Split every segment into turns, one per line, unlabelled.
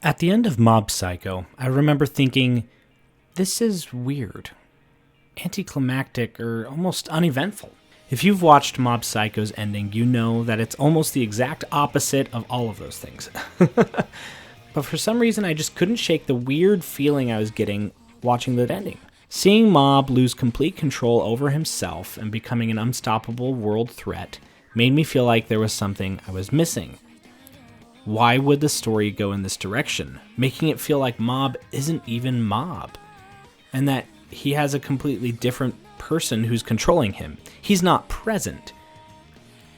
At the end of Mob Psycho, I remember thinking, this is weird, anticlimactic, or almost uneventful. If you've watched Mob Psycho's ending, you know that it's almost the exact opposite of all of those things. But for some reason, I just couldn't shake the weird feeling I was getting watching the ending. Seeing Mob lose complete control over himself and becoming an unstoppable world threat made me feel like there was something I was missing. Why would the story go in this direction, making it feel like Mob isn't even Mob, and that he has a completely different person who's controlling him? He's not present.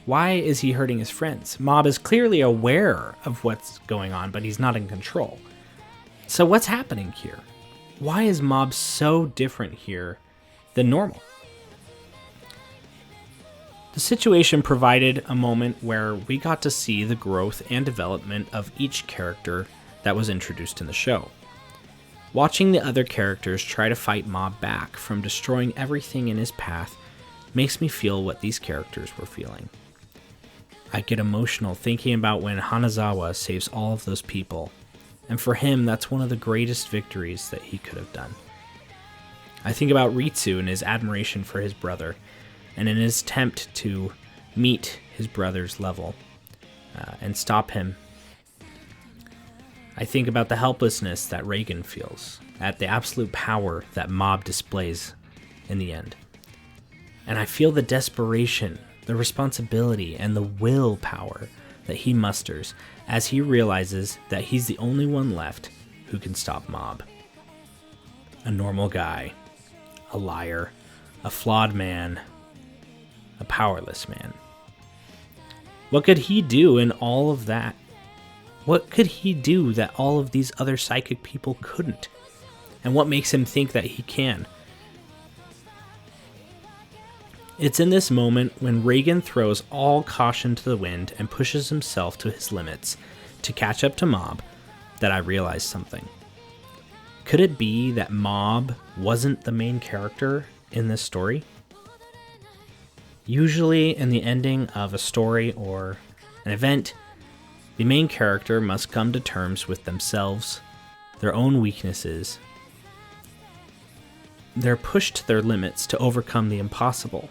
Why is he hurting his friends? Mob is clearly aware of what's going on, but he's not in control. So what's happening here? Why is Mob so different here than normal? The situation provided a moment where we got to see the growth and development of each character that was introduced in the show. Watching the other characters try to fight Mob back from destroying everything in his path makes me feel what these characters were feeling. I get emotional thinking about when Hanazawa saves all of those people, and for him, that's one of the greatest victories that he could have done. I think about Ritsu and his admiration for his brother, and in his attempt to meet his brother's level and stop him. I think about the helplessness that Reigen feels at the absolute power that Mob displays in the end. And I feel the desperation, the responsibility, and the willpower that he musters as he realizes that he's the only one left who can stop Mob. A normal guy, a liar, a flawed man, a powerless man. What could he do in all of that? What could he do that all of these other psychic people couldn't? And what makes him think that he can? It's in this moment when Reigen throws all caution to the wind and pushes himself to his limits to catch up to Mob that I realize something. Could it be that Mob wasn't the main character in this story? Usually in the ending of a story or an event, the main character must come to terms with themselves, their own weaknesses. They're pushed to their limits to overcome the impossible.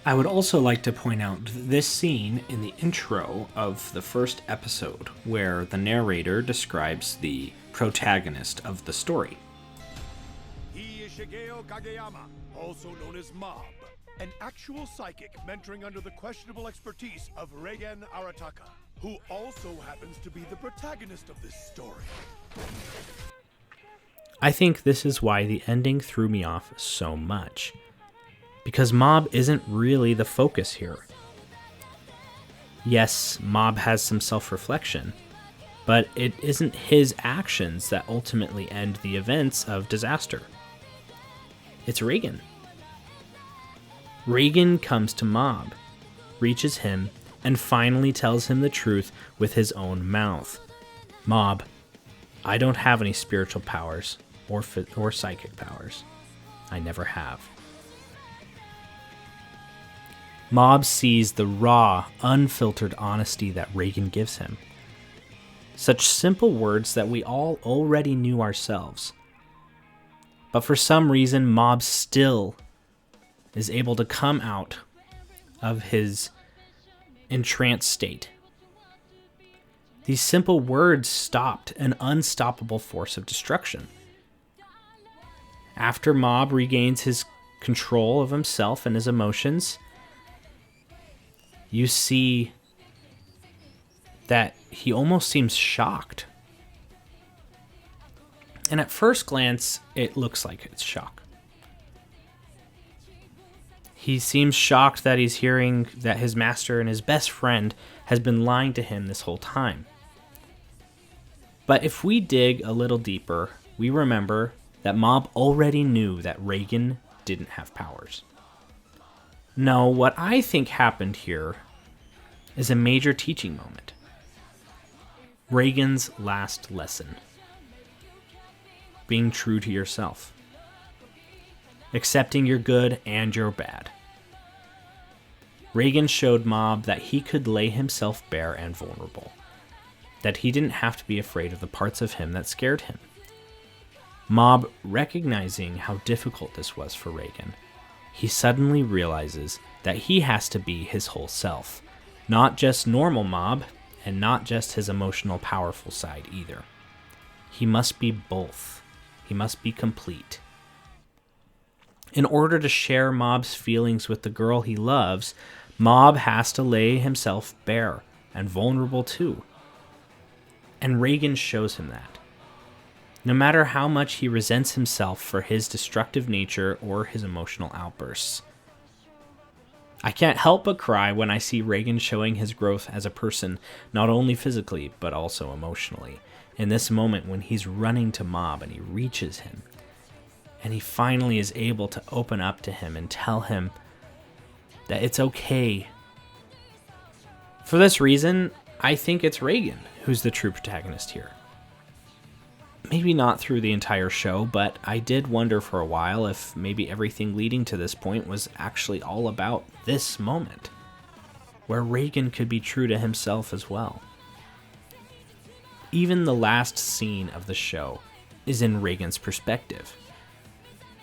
I would also like to point out this scene in the intro of the first episode, where the narrator describes the protagonist of the story.
He is Shigeo Kageyama, also known as Mob, an actual psychic mentoring under the questionable expertise of Reigen Arataka, who also happens to be the protagonist of this story.
I think this is why the ending threw me off so much. Because Mob isn't really the focus here. Yes, Mob has some self-reflection, but it isn't his actions that ultimately end the events of disaster. It's Reigen. Reigen comes to Mob, reaches him, and finally tells him the truth with his own mouth. Mob, I don't have any spiritual powers or psychic powers. I never have. Mob sees the raw, unfiltered honesty that Reigen gives him. Such simple words that we all already knew ourselves. But for some reason, Mob still is able to come out of his entranced state. These simple words stopped an unstoppable force of destruction. After Mob regains his control of himself and his emotions, you see that he almost seems shocked. And at first glance, it looks like it's shock. He seems shocked that he's hearing that his master and his best friend has been lying to him this whole time. But if we dig a little deeper, we remember that Mob already knew that Reigen didn't have powers. No, what I think happened here is a major teaching moment. Reigen's last lesson. Being true to yourself. Accepting your good and your bad. Reigen showed Mob that he could lay himself bare and vulnerable. that he didn't have to be afraid of the parts of him that scared him. Mob, recognizing how difficult this was for Reagan, he suddenly realizes that he has to be his whole self, not just normal Mob, and not just his emotional, powerful side either. He must be both. He must be complete. In order to share Mob's feelings with the girl he loves, Mob has to lay himself bare and vulnerable too. And Reagan shows him that. No matter how much he resents himself for his destructive nature or his emotional outbursts. I can't help but cry when I see Reagan showing his growth as a person, not only physically, but also emotionally. In this moment when he's running to Mob and he reaches him, and he finally is able to open up to him and tell him that it's okay. For this reason, I think it's Reagan who's the true protagonist here. Maybe not through the entire show, but I did wonder for a while if maybe everything leading to this point was actually all about this moment, where Reagan could be true to himself as well. Even the last scene of the show is in Reagan's perspective,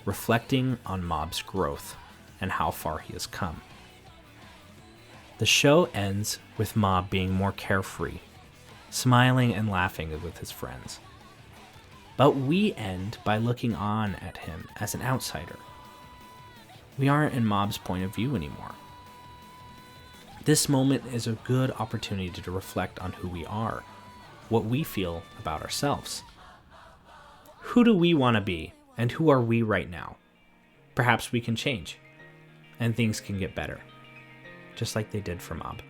reflecting on Mob's growth and how far he has come. The show ends with Mob being more carefree, smiling and laughing with his friends. But we end by looking on at him as an outsider. We aren't in Mob's point of view anymore. This moment is a good opportunity to reflect on who we are, what we feel about ourselves. Who do we want to be, and who are we right now? Perhaps we can change, and things can get better, just like they did for Mob.